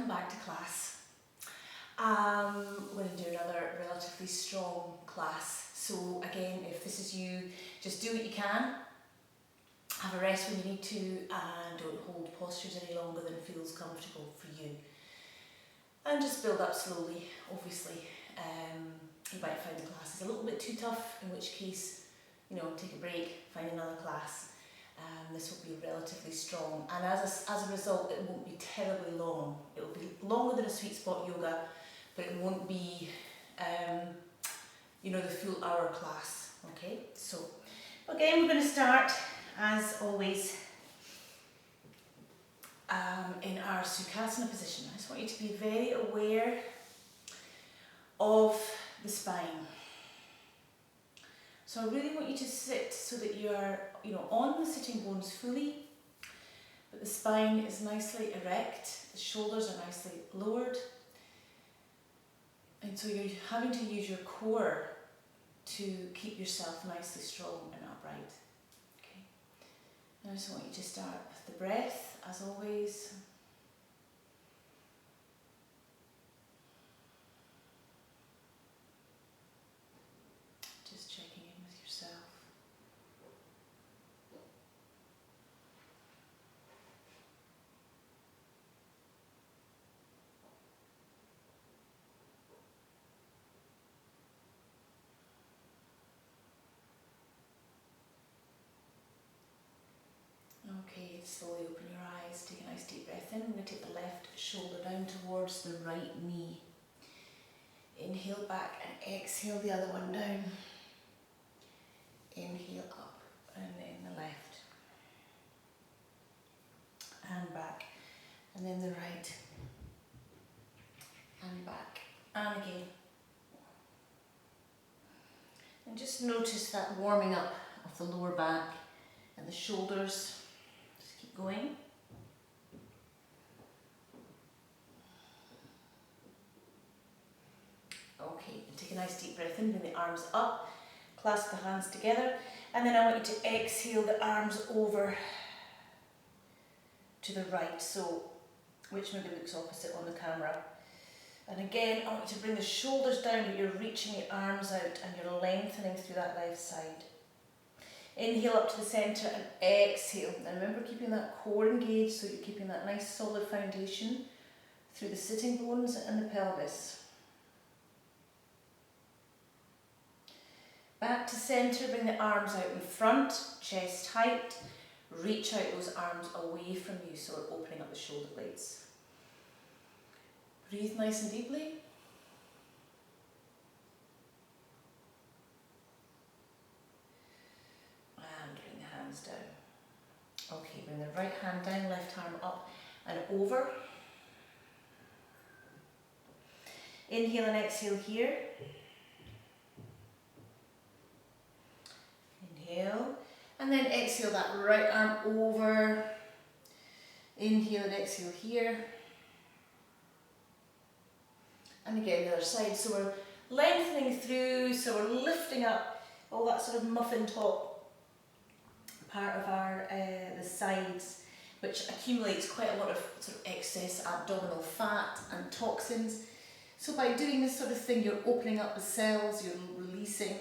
welcome back to class. We're going to do another relatively strong class. So again, if this is you, just do what you can. Have a rest when you need to and don't hold postures any longer than feels comfortable for you. And just build up slowly, obviously. You might find the class is a little bit too tough, in which case, take a break, find another class. This will be relatively strong, and as a result it won't be terribly long. It will be longer than a sweet spot yoga, but it won't be the full hour class. Okay, so again we're going to start as always in our Sukhasana position. I just want you to be very aware of the spine. So I really want you to sit so that you are, on the sitting bones fully, but the spine is nicely erect, the shoulders are nicely lowered, and so you're having to use your core to keep yourself nicely strong and upright. Okay. And I just want you to start with the breath, as always. Okay, slowly open your eyes, take a nice deep breath in. I'm going to take the left shoulder down towards the right knee. Inhale back and exhale the other one down. Inhale up and then the left. And back. And then the right. And back. And again. And just notice that warming up of the lower back and the shoulders. Going. Okay, take a nice deep breath in, bring the arms up, clasp the hands together, and then I want you to exhale the arms over to the right, so which maybe looks opposite on the camera. And again, I want you to bring the shoulders down, but you're reaching the arms out and you're lengthening through that left side. Inhale up to the centre and exhale. And remember keeping that core engaged, so you're keeping that nice solid foundation through the sitting bones and the pelvis. Back to centre, bring the arms out in front, chest height. Reach out those arms away from you, so we're opening up the shoulder blades. Breathe nice and deeply. Down. Okay, bring the right hand down, left arm up and over. Inhale and exhale here. Inhale and then exhale that right arm over. Inhale and exhale here. And again the other side. So we're lengthening through, so we're lifting up all that sort of muffin top part of our the sides, which accumulates quite a lot of sort of excess abdominal fat and toxins. So by doing this sort of thing, you're opening up the cells, you're releasing,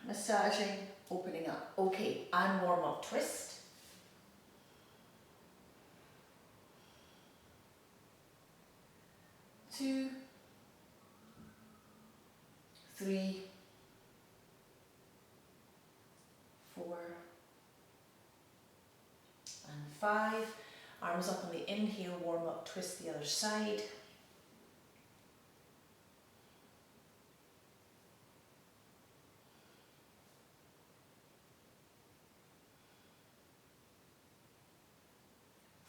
massaging, opening up. Okay, and warm up twist. Two, three, 4 and 5. Arms up on the inhale, warm up, twist the other side.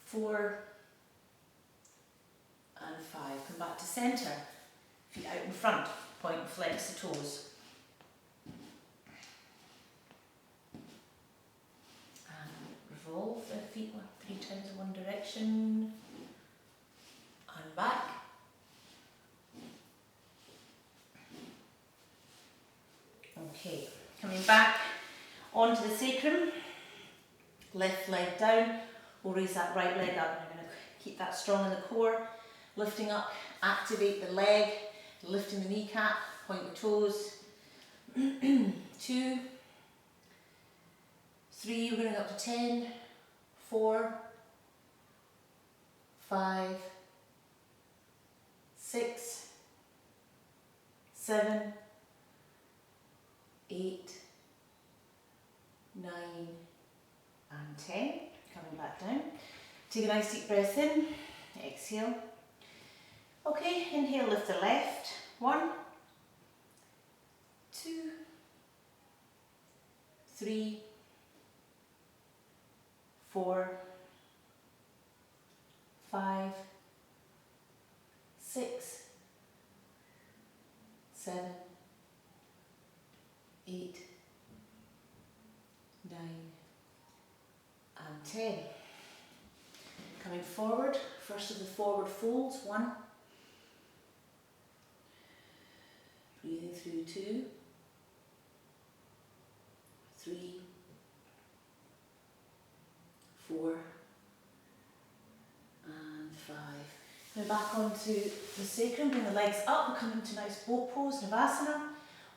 Four and 5. Come back to centre. Feet out in front. Point and flex the toes. Revolve the feet 3 times in one direction and back. Okay, coming back onto the sacrum, left leg down, we'll raise that right leg up. I'm going to Keep that strong in the core. Lifting up, activate the leg, lifting the kneecap, point the toes. 2, 3, we're going up to 10, 4, 5, 6, 7, 8, 9 and 10. Coming back down. Take a nice deep breath in, exhale. Okay, inhale, lift the left. 1, 2, 3, 4, 5, 6, 7, 8, 9 and 10. Coming forward, first of the forward folds, 1. Breathing through 2, 3, 4 and 5. Now back onto the sacrum, bring the legs up, we're coming to nice boat pose, Navasana.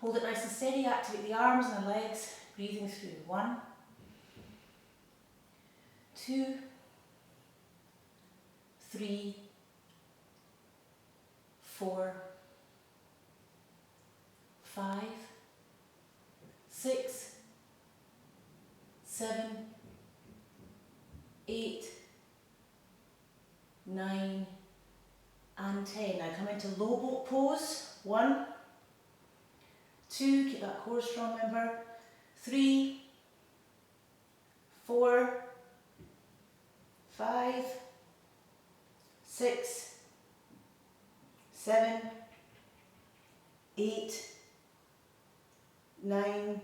Hold it nice and steady, activate the arms and the legs, breathing through 1, 2, 3, 4, 5, 6, 7, 8, 9 and 10. Now come into low boat pose. 1, 2, keep that core strong, remember. 3, 4, 5, 6, 7, 8, 9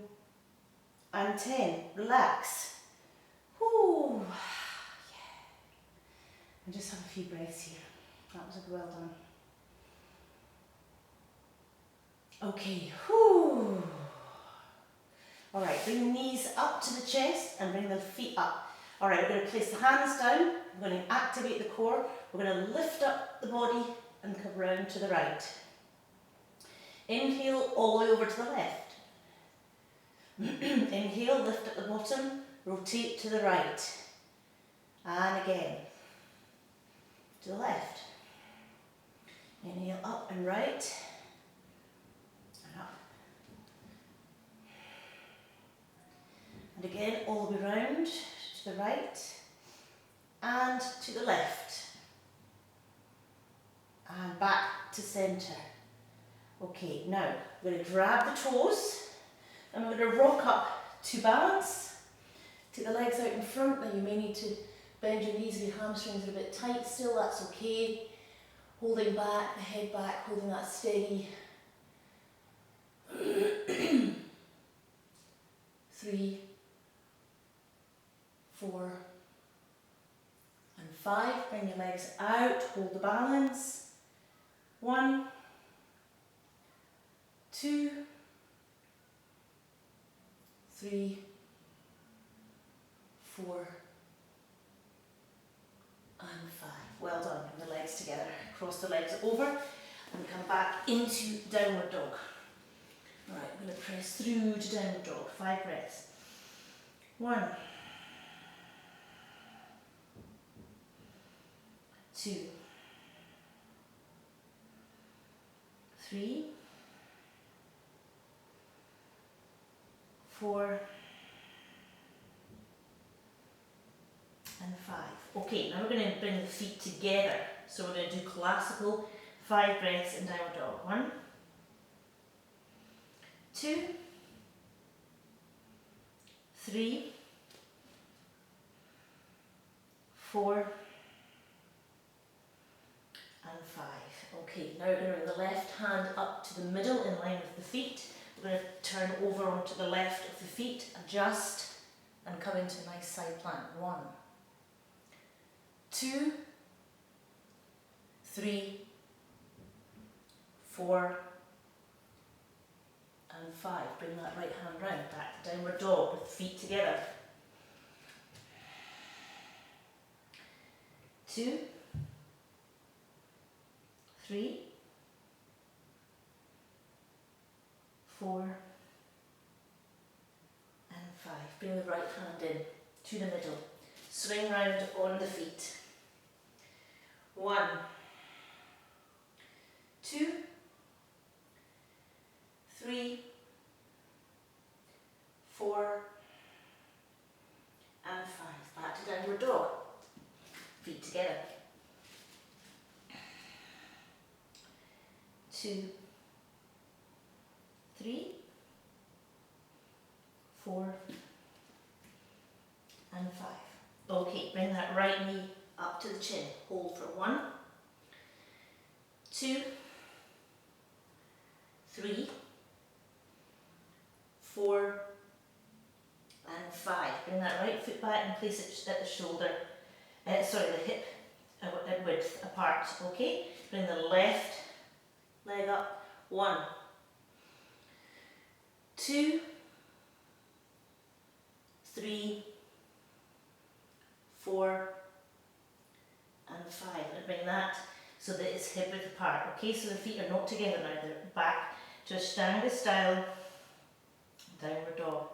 and 10. Relax. Whoo. Yeah. And just have a few breaths here. That was well done. Okay. Whoo. Alright, bring the knees up to the chest and bring the feet up. Alright, we're going to place the hands down. We're going to activate the core. We're going to lift up the body and come round to the right. Inhale all the way over to the left. Inhale, lift at the bottom, rotate to the right. And again, to the left. Inhale up and right. And up. And again, all the way round to the right. And to the left. And back to centre. Okay, now we're going to grab the toes and we're going to rock up to balance. Take the legs out in front. Now you may need to bend your knees if your hamstrings are a bit tight still, that's okay. Holding back, the head back, holding that steady. 3, 4 and 5. Bring your legs out, hold the balance. 1, 2, 3, 4 and 5. Well done. Bring the legs together. Cross the legs over and come back into downward dog. Alright, I'm going to press through to downward dog. 5 breaths. 1, 2, 3, 4 and 5. Okay, now we're going to bring the feet together. So we're going to do classical 5 breaths in downward dog. 1, 2, 3, 4 and 5. Okay, now we're going to bring the left hand up to the middle in line with the feet. We're going to turn over onto the left of the feet, adjust and come into a nice side plank. 1, 2, 3, 4 and 5. Bring that right hand round, back to downward dog with the feet together. 2, 3, 4, and 5. Bring the right hand in to the middle. Swing round on the feet. 1, 2, 3, 4, and 5. Back to downward dog. Feet together. 2, 3, 4, and 5. Okay, bring that right knee up to the chin. Hold for 1, 2, 3, 4, and 5. Bring that right foot back and place it at the shoulder, the hip width apart, okay? Bring the left leg up. 1, 2, 3, 4, and 5. And bring that so that it's hip width apart, okay? So the feet are not together now, they're back to Ashtanga style downward dog.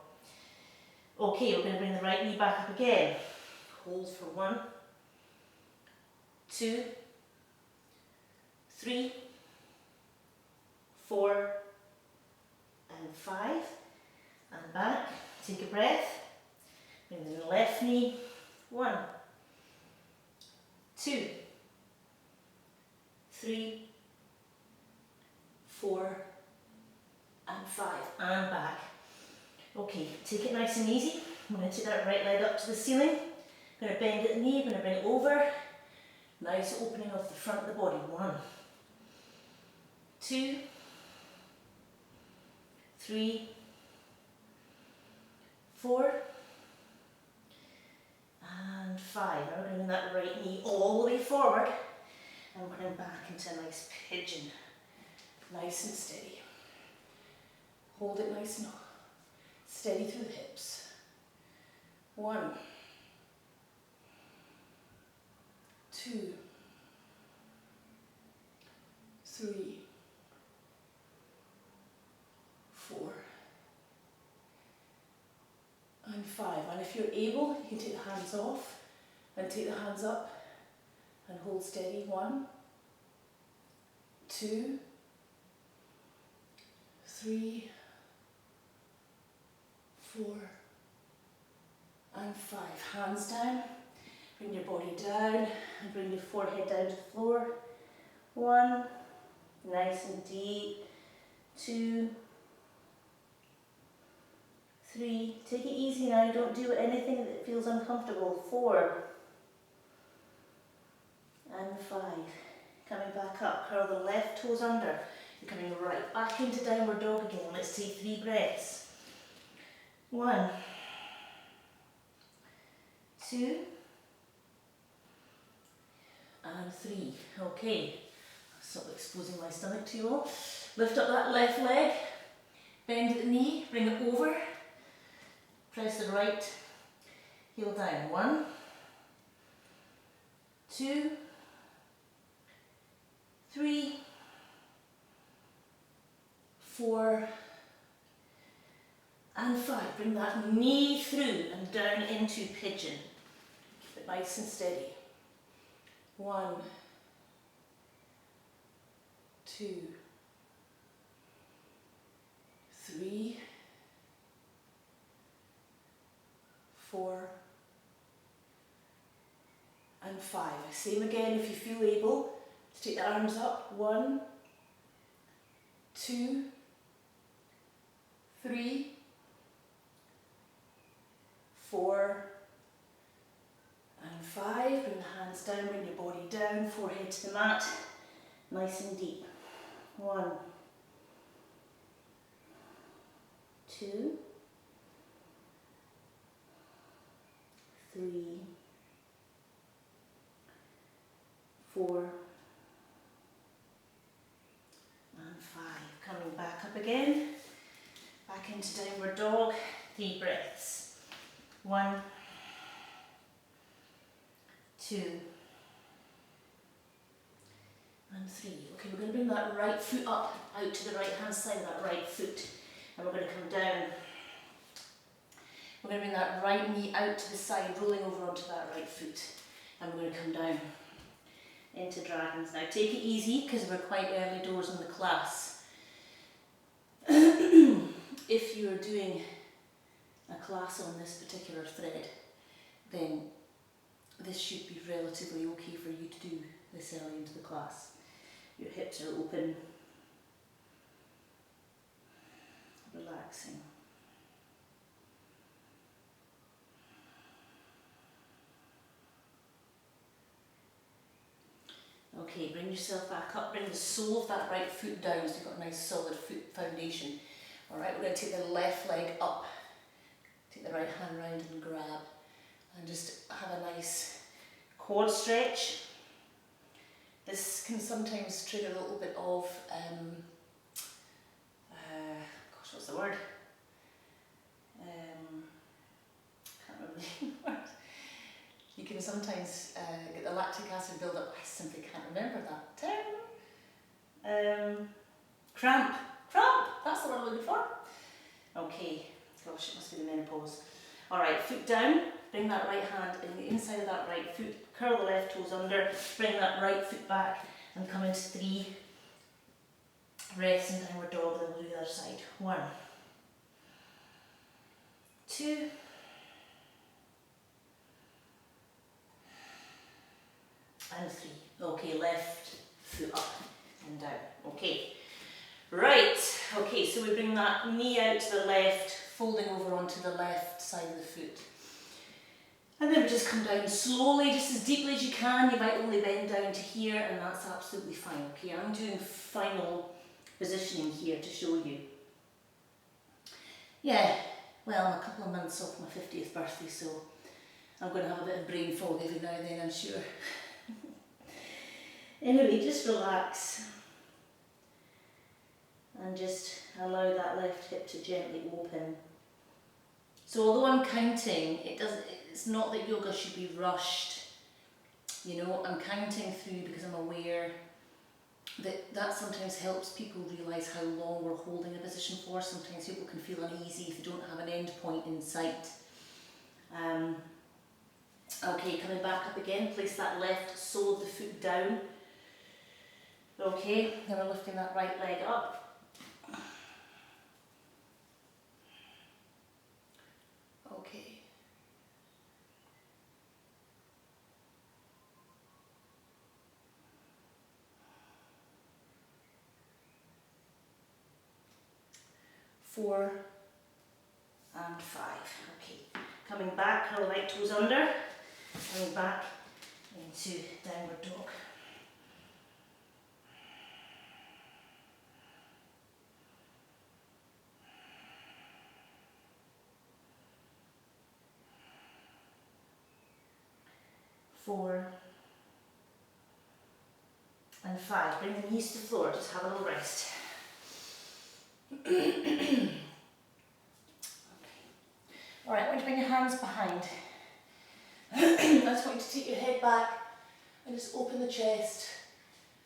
Okay, we're going to bring the right knee back up again. Hold for 1, 2, 3, 4, and 5. And back. Take a breath. Bring the left knee. 1, 2, 3, 4, and 5. And back. Okay, take it nice and easy. I'm going to take that right leg up to the ceiling. I'm going to bend at the knee, I'm going to bring it over. Nice opening of the front of the body. 1, 2, 3, 4, and 5. Now we're bringing that right knee all the way forward and we're going back into a nice pigeon. Nice and steady. Hold it nice and steady through the hips. 1, 2, 3, 4, and 5. And if you're able, you can take the hands off and take the hands up and hold steady. 1, 2, 3, 4, and 5. Hands down. Bring your body down and bring your forehead down to the floor. 1, nice and deep. 2, 3, take it easy now, don't do anything that feels uncomfortable. 4, and 5. Coming back up, curl the left toes under. You're coming right back into downward dog again. Let's take 3 breaths. 1, 2, and 3. Okay, stop exposing my stomach to you all. Lift up that left leg, bend at the knee, bring it over. Press the right heel down. 1, 2, 3, 4, and 5. Bring that knee through and down into pigeon. Keep it nice and steady. 1, 2, 3, 4, and 5. Same again if you feel able to take the arms up. 1, 2, 3, 4, and 5. Bring the hands down, bring your body down, forehead to the mat, nice and deep. 1, 2, 3, 4, and 5. Coming back up again, back into downward dog. 3 breaths. 1, 2, and 3. Okay, we're going to bring that right foot up, out to the right hand side of that right foot. And we're going to come down. We're going to bring that right knee out to the side, rolling over onto that right foot. And we're going to come down into dragons. Now take it easy because we're quite early doors in the class. If you're doing a class on this particular thread, then this should be relatively okay for you to do this early into the class. Your hips are open, relaxing. Okay, bring yourself back up, bring the sole of that right foot down so you've got a nice solid foot foundation. Alright, we're going to take the left leg up, take the right hand round and grab, and just have a nice quad stretch. This can sometimes trigger a little bit of, gosh, what's the word? Can't remember the word. You can sometimes get the lactic acid build up. I simply can't remember that term. Cramp. Cramp! That's the word I'm looking for. Okay. Gosh, it must be the menopause. Alright, foot down. Bring that right hand in the inside of that right foot. Curl the left toes under. Bring that right foot back and come into 3. Rest and downward dog, then we'll do the other side. 1, 2, and 3. Okay, left foot up and down. Okay. Right. Okay, so we bring that knee out to the left, folding over onto the left side of the foot. And then we just come down slowly, just as deeply as you can. You might only bend down to here, and that's absolutely fine. Okay, I'm doing final positioning here to show you. Yeah, well, I'm a couple of months off my 50th birthday, so I'm going to have a bit of brain fog every now and then, I'm sure. Anyway, just relax. And just allow that left hip to gently open. So although I'm counting, it's not that yoga should be rushed. You know, I'm counting through because I'm aware that sometimes helps people realise how long we're holding a position for. Sometimes people can feel uneasy if they don't have an end point in sight. Okay, coming back up again, place that left sole of the foot down. Okay, then we're lifting that right leg up. Okay. Four and 5. Okay. Coming back, curl right toes under. Coming back into downward dog. Four and 5. Bring the knees to the floor, just have a little rest. Okay. Alright, I want you to bring your hands behind. I just want you to take your head back and just open the chest.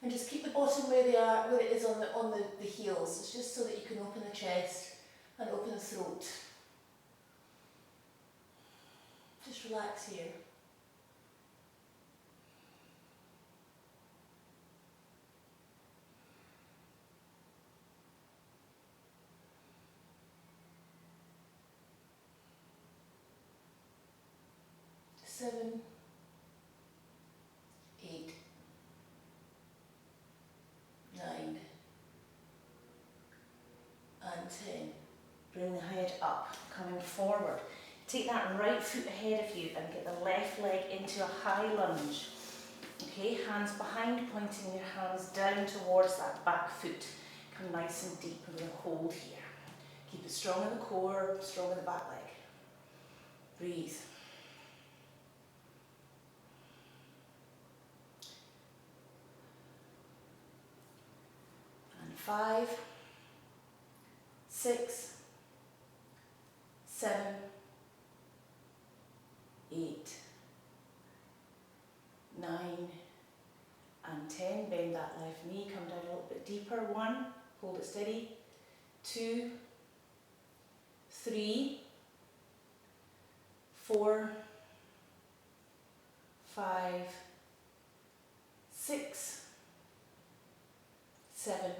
And just keep the bottom where they are, where it is on the heels. It's just so that you can open the chest and open the throat. Just relax here. Seven, 8, 9, and 10. Bring the head up, coming forward. Take that right foot ahead of you and get the left leg into a high lunge. Okay, hands behind, pointing your hands down towards that back foot. Come nice and deep. We're going to hold here. Keep it strong in the core, strong in the back leg. Breathe. And 5, 6, 7, 8, 9, and 10. 10. Bend that left knee, come down a little bit deeper. 1, hold it steady. 2, 3, 4, 5, 6, 7,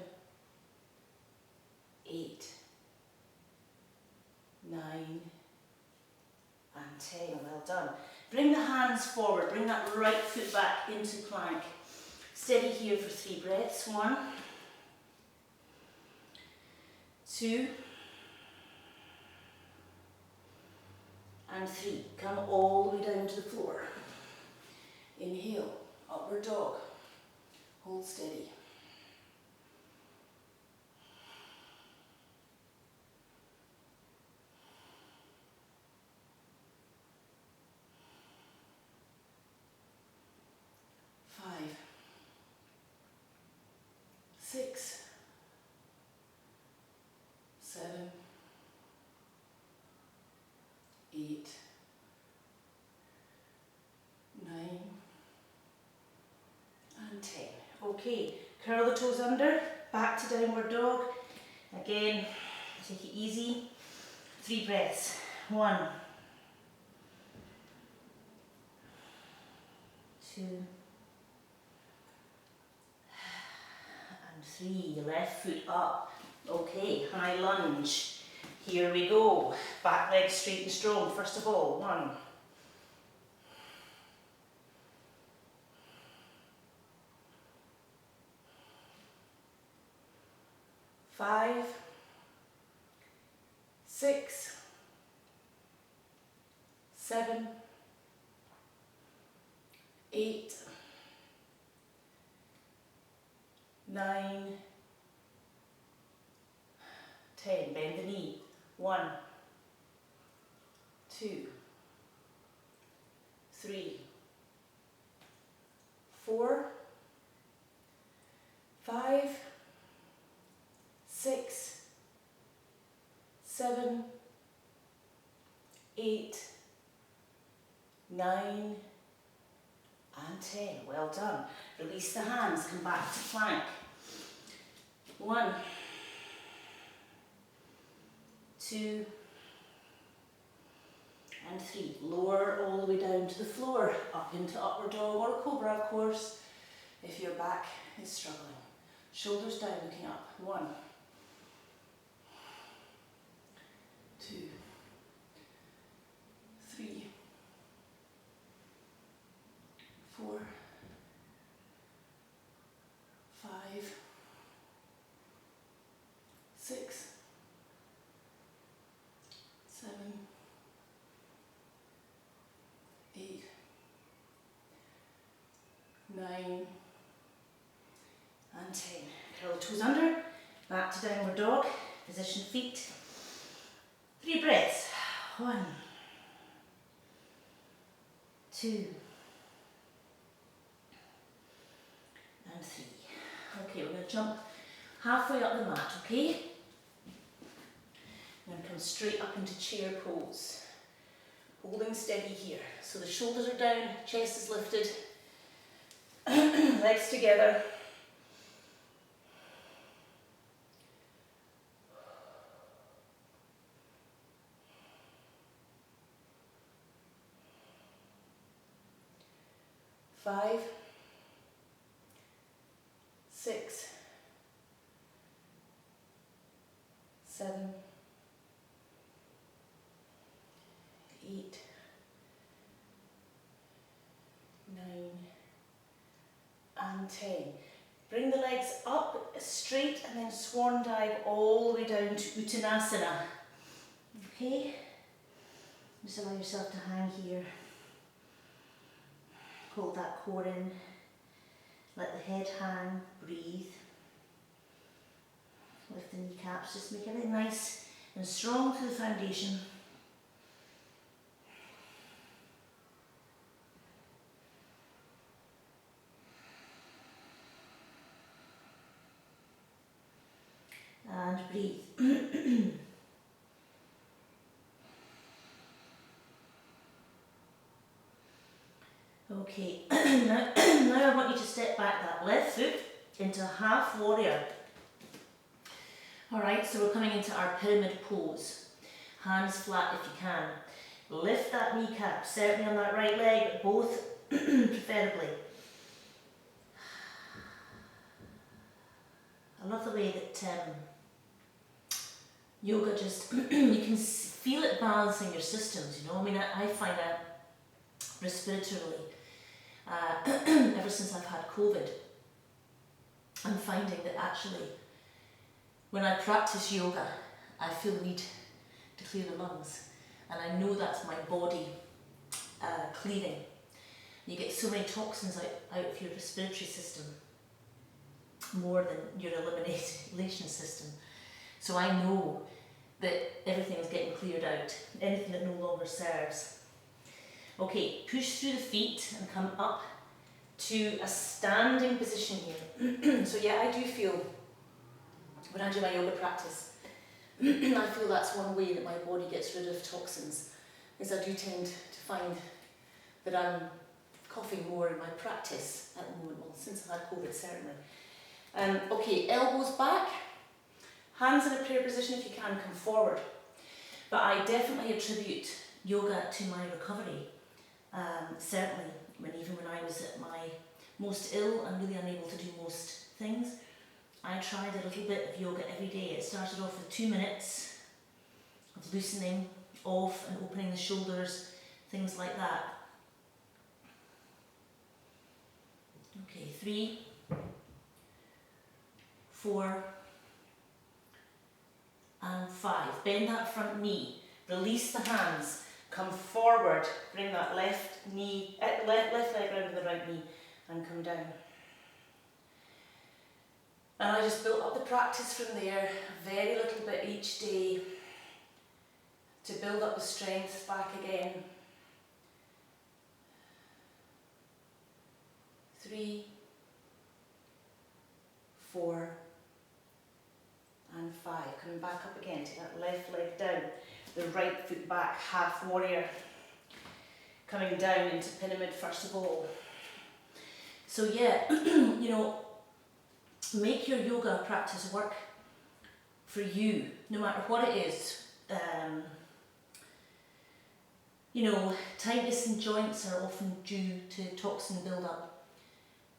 8, 9, and 10. Well done. Bring the hands forward, bring that right foot back into plank. Steady here for 3 breaths. 1, 2, and 3. Come all the way down to the floor. Inhale, upward dog. Hold steady. 5, 6, 7, 8, 9, and 10. Okay, curl the toes under, back to downward dog. Again, take it easy. 3 breaths. 1, 2, and 3. Left foot up. Okay, high lunge. Here we go. Back leg straight and strong. First of all, 1, 5, 6, 7, 8, 9, 10. Bend the knee. 1, 2, 3, 4, 5, 6, 7, 8, 9, and 10. Well done. Release the hands, come back to plank. 1, 2, and 3. Lower all the way down to the floor, up into upward dog or cobra, of course, if your back is struggling. Shoulders down, looking up. 1, 2, 3, 4, 5, 6, 7, 8, 9, and 10. Curl the toes under, back to downward dog, position feet. 3 breaths. 1, 2, and 3. Okay, we're going to jump halfway up the mat, okay? I'm going to come straight up into chair pose. Holding steady here. So the shoulders are down, chest is lifted, legs together. Five, 6, 7, 8, 9, and 10. Bring the legs up straight and then swan dive all the way down to Uttanasana. Okay? Just allow yourself to hang here. Hold that core in. Let the head hang. Breathe. Lift the kneecaps. Just make it nice and strong to the foundation. And breathe. Okay, now I want you to step back that left foot into half warrior. Alright, so we're coming into our pyramid pose. Hands flat if you can. Lift that kneecap, certainly on that right leg, but both preferably. I love the way that yoga just, you can feel it balancing your systems, you know. I mean, I find that respiratorily, ever since I've had COVID, I'm finding that actually when I practice yoga, I feel the need to clear the lungs, and I know that's my body clearing. You get so many toxins out of your respiratory system, more than your elimination system. So I know that everything is getting cleared out, anything that no longer serves. Okay, push through the feet and come up to a standing position here. So yeah, I do feel, when I do my yoga practice, I feel that's one way that my body gets rid of toxins, is I do tend to find that I'm coughing more in my practice at the moment, well, since I've had COVID certainly. Okay, elbows back, hands in a prayer position if you can, come forward. But I definitely attribute yoga to my recovery. Certainly, even when I was at my most ill and really unable to do most things, I tried a little bit of yoga every day. It started off with 2 minutes of loosening off and opening the shoulders, things like that. Okay, 3, 4, and 5. Bend that front knee, release the hands, come forward, bring that left leg round to the right knee and come down. And I just built up the practice from there, a very little bit each day, to build up the strength back again. 3, 4, and 5. Coming back up again, take that left leg down, the right foot back, half warrior. Coming down into pyramid first of all. So yeah, you know, make your yoga practice work for you, no matter what it is. You know, tightness in joints are often due to toxin build-up,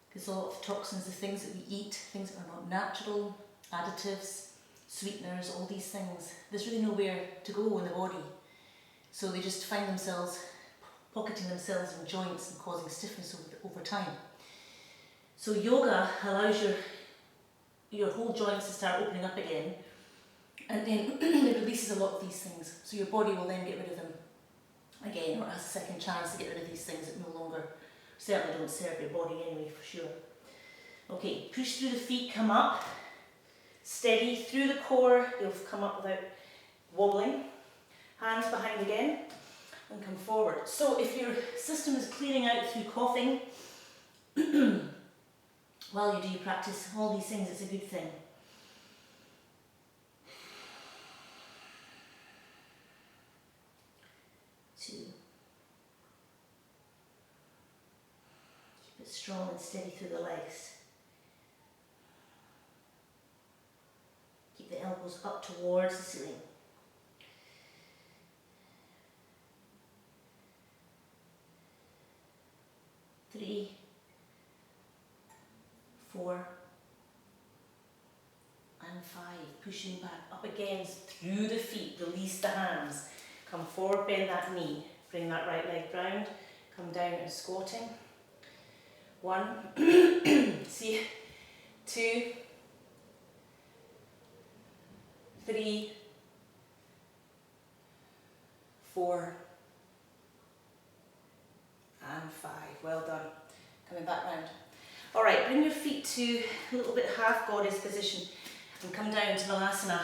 because a lot of toxins are things that we eat, things that are not natural, additives, sweeteners, all these things. There's really nowhere to go in the body, so they just find themselves pocketing themselves in joints and causing stiffness over time. So yoga allows your whole joints to start opening up again, and then it releases a lot of these things, so your body will then get rid of them again, or has a second chance to get rid of these things that no longer, certainly don't serve your body anyway, for sure. Okay, push through the feet, come up, steady through the core, you'll come up without wobbling, hands behind again, and come forward. So if your system is clearing out through coughing, while you do your practice, all these things, it's a good thing. Keep it strong and steady through the legs. Keep the elbows up towards the ceiling. 3, 4, and 5. Pushing back up against through the feet, release the hands. Come forward, bend that knee, bring that right leg round, come down and squatting. 1, see, 2, 3, 4, and 5. Well done. Coming back round. Alright, bring your feet to a little bit half goddess position and come down to Malasana.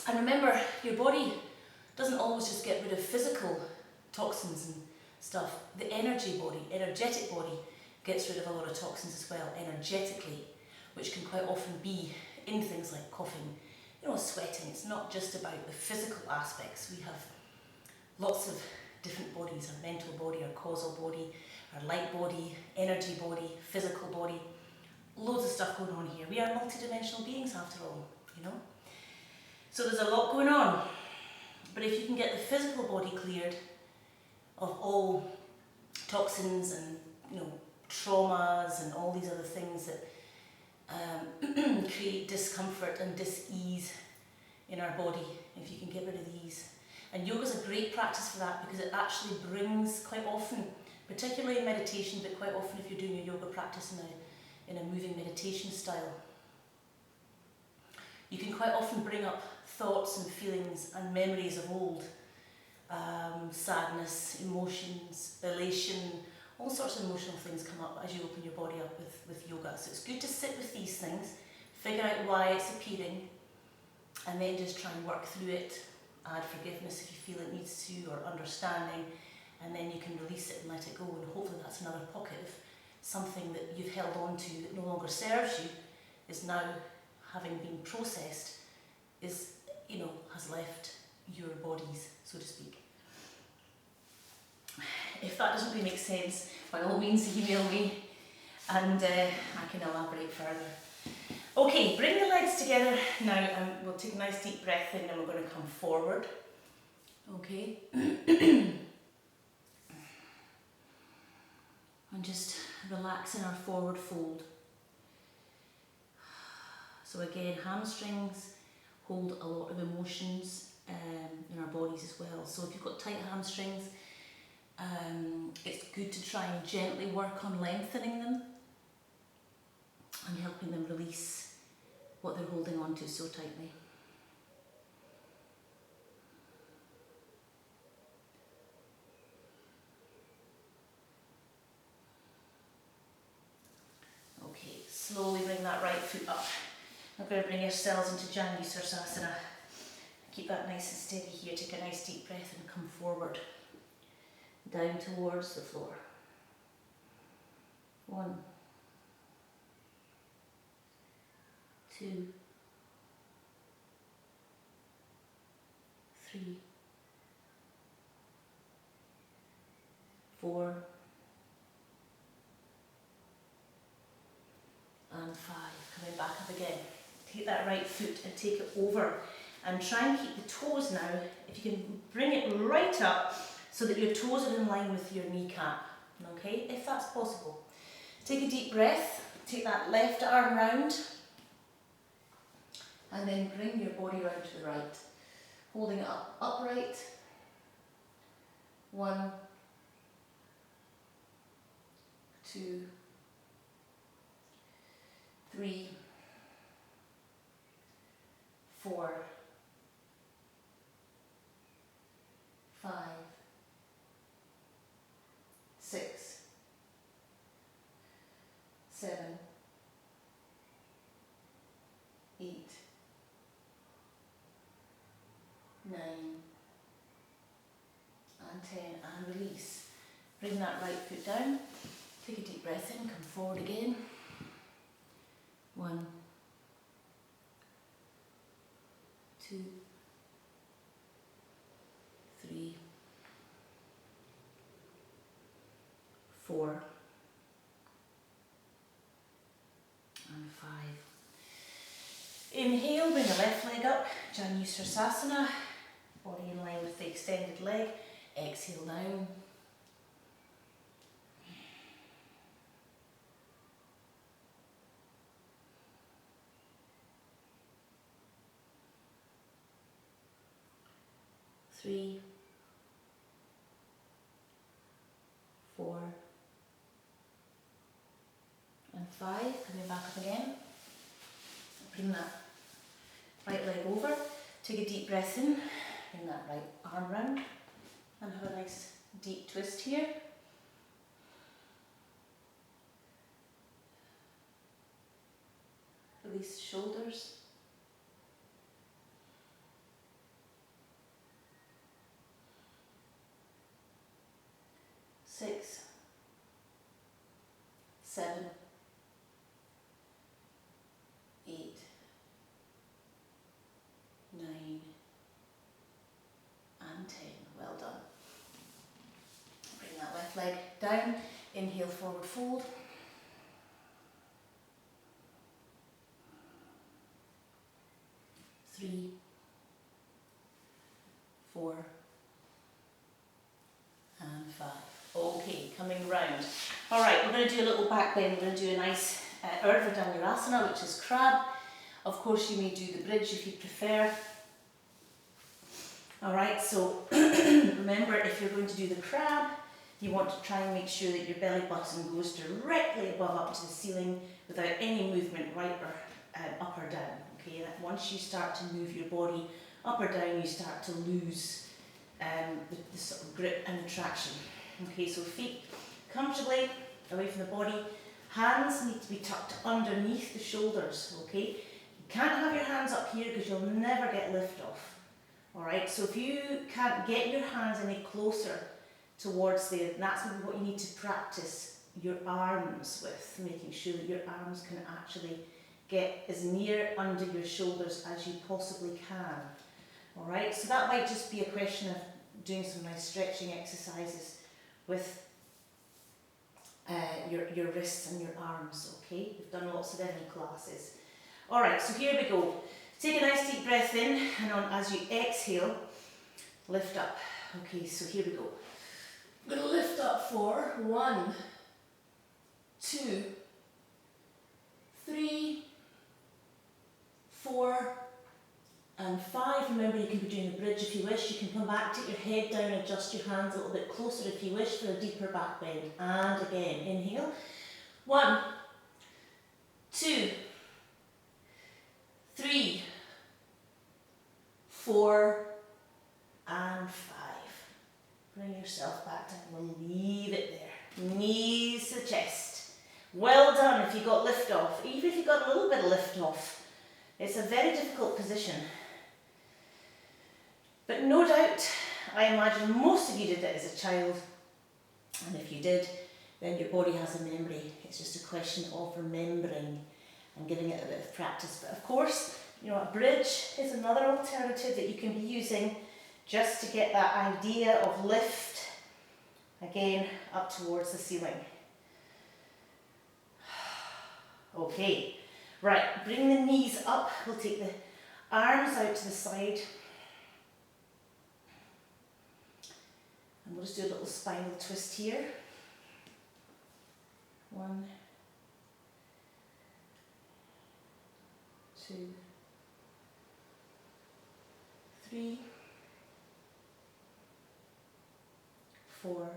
And remember, your body doesn't always just get rid of physical toxins and stuff. The energetic body gets rid of a lot of toxins as well, energetically, which can quite often be in things like coughing, you know, sweating. It's not just about the physical aspects. We have lots of different bodies, our mental body, our causal body, our light body, energy body, physical body. Loads of stuff going on here. We are multidimensional beings after all, you know. So there's a lot going on. But if you can get the physical body cleared of all toxins and, you know, traumas and all these other things that create discomfort and dis-ease in our body, if you can get rid of these. And yoga is a great practice for that because it actually brings, quite often, particularly in meditation, but quite often if you're doing a yoga practice in a moving meditation style, you can quite often bring up thoughts and feelings and memories of old, sadness, emotions, elation, all sorts of emotional things come up as you open your body up with yoga. So it's good to sit with these things, figure out why it's appearing, and then just try and work through it. Add forgiveness if you feel it needs to, or understanding, and then you can release it and let it go, and hopefully that's another pocket of something that you've held on to that no longer serves you, is now, having been processed, is, you know, has left your bodies, so to speak. If that doesn't really make sense, by all means email me and I can elaborate further. Okay, bring the legs together now, and we'll take a nice deep breath in, and we're going to come forward. Okay. And just relax in our forward fold. So again, hamstrings hold a lot of emotions in our bodies as well. So if you've got tight hamstrings, it's good to try and gently work on lengthening them and helping them release what they're holding on to so tightly. Okay, slowly bring that right foot up. We're going to bring yourselves into Janusarsasana. Keep that nice and steady here. Take a nice deep breath and come forward, down towards the floor. 1, 2, 3, 4, and 5. Coming back up again. Take that right foot and take it over, and try and keep the toes now, if you can bring it right up so that your toes are in line with your kneecap, okay, if that's possible. Take a deep breath, take that left arm round, and then bring your body round to the right, holding it up upright. 1, 2, 3, 4, 5, 6, 7, 8, 9, and 10, and release. Bring that right foot down, take a deep breath in, come forward again. 1, 2, 3, 4, and 5. Inhale, bring the left leg up, Janusarsasana, body in line with the extended leg. Exhale down. Three, 4, and 5. Coming back up again. Bring that right leg over. Take a deep breath in. Bring that right arm round. And have a nice deep twist here. Release the shoulders. 6, 7, 8, 9, and 10. Well done. left leg down. Inhale, forward fold. Three, 4, and 5. Okay, coming round. All right, we're going to do a little back bend. We're going to do a nice Urdhva Dhanurasana, which is crab. Of course, you may do the bridge if you prefer. All right, so remember, if you're going to do the crab, you want to try and make sure that your belly button goes directly above up to the ceiling without any movement right or up or down. Okay, and once you start to move your body up or down, you start to lose the sort of grip and the traction. Okay, so feet comfortably away from the body. Hands need to be tucked underneath the shoulders. Okay, you can't have your hands up here because you'll never get lift off. All right, so if you can't get your hands any closer towards there, that's what you need to practice your arms with, making sure that your arms can actually get as near under your shoulders as you possibly can. All right, so that might just be a question of doing some nice stretching exercises with your wrists and your arms, okay? We've done lots of them in classes. All right, so here we go. Take a nice deep breath in, and as you exhale, lift up. Okay, so here we go. I'm going to lift up for 1, 2, 3, 4, and 5. Remember, you can be doing a bridge if you wish. You can come back, take your head down, adjust your hands a little bit closer if you wish for a deeper back bend. And again, inhale. 1, 2, 3, 4, and 5. Bring yourself back down. We'll leave it there. Knees to the chest. Well done if you got lift off. Even if you got a little bit of lift off, it's a very difficult position. But no doubt, I imagine most of you did it as a child. And if you did, then your body has a memory. It's just a question of remembering and giving it a bit of practice. But of course, you know, a bridge is another alternative that you can be using just to get that idea of lift, again, up towards the ceiling. Okay, right, bring the knees up. We'll take the arms out to the side. And we'll just do a little spinal twist here. 1, 2, 3, 4,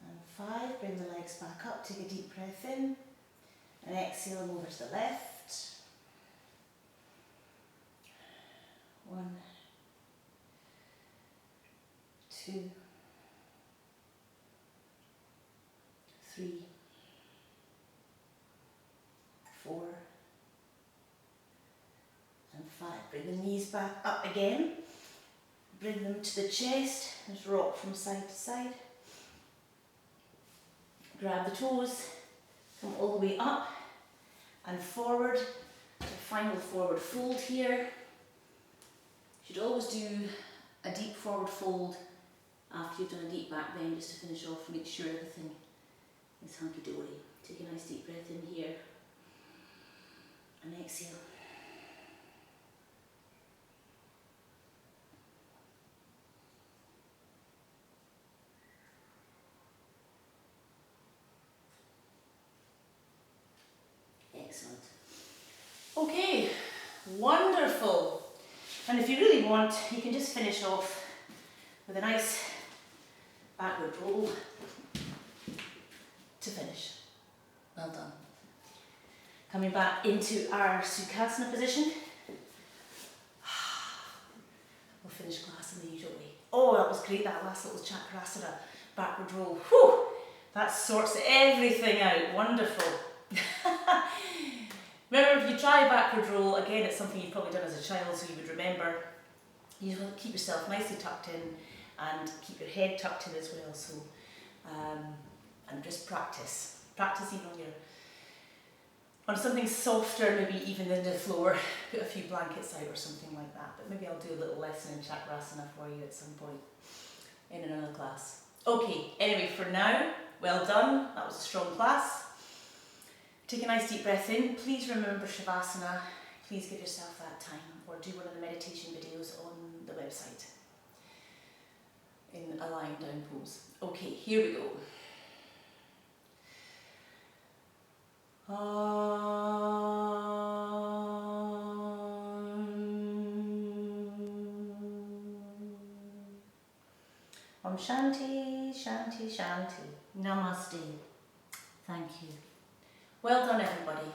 and 5. Bring the legs back up, take a deep breath in, and exhale and over to the left. 1, 2, 3, 4, and 5. Bring the knees back up again. Bring them to the chest. Just rock from side to side. Grab the toes. Come all the way up and forward. The final forward fold here. You should always do a deep forward fold after you've done a deep back bend, just to finish off and make sure everything is hunky-dory. Take a nice deep breath in here and exhale. Excellent. Okay, wonderful. And if you really want, you can just finish off with a nice backward roll to finish. Well done. Coming back into our Sukhasana position. We'll finish class in the usual way. Oh, that was great, that last little Chakrasana backward roll. Whew, that sorts everything out. Wonderful. Remember, if you try a backward roll, again, it's something you've probably done as a child, so you would remember. You want to keep yourself nicely tucked in and keep your head tucked in as well. So, and just practice. Practice even on something softer, maybe even in the floor. Put a few blankets out or something like that. But maybe I'll do a little lesson in Chakrasana for you at some point. in another class. Okay, anyway, for now, well done. That was a strong class. Take a nice deep breath in. Please remember Shavasana. Please give yourself that time, or do one of the meditation videos on the website in a lying down pose. Okay, here we go. Om Shanti, Shanti, Shanti. Namaste. Thank you. Well done, everybody.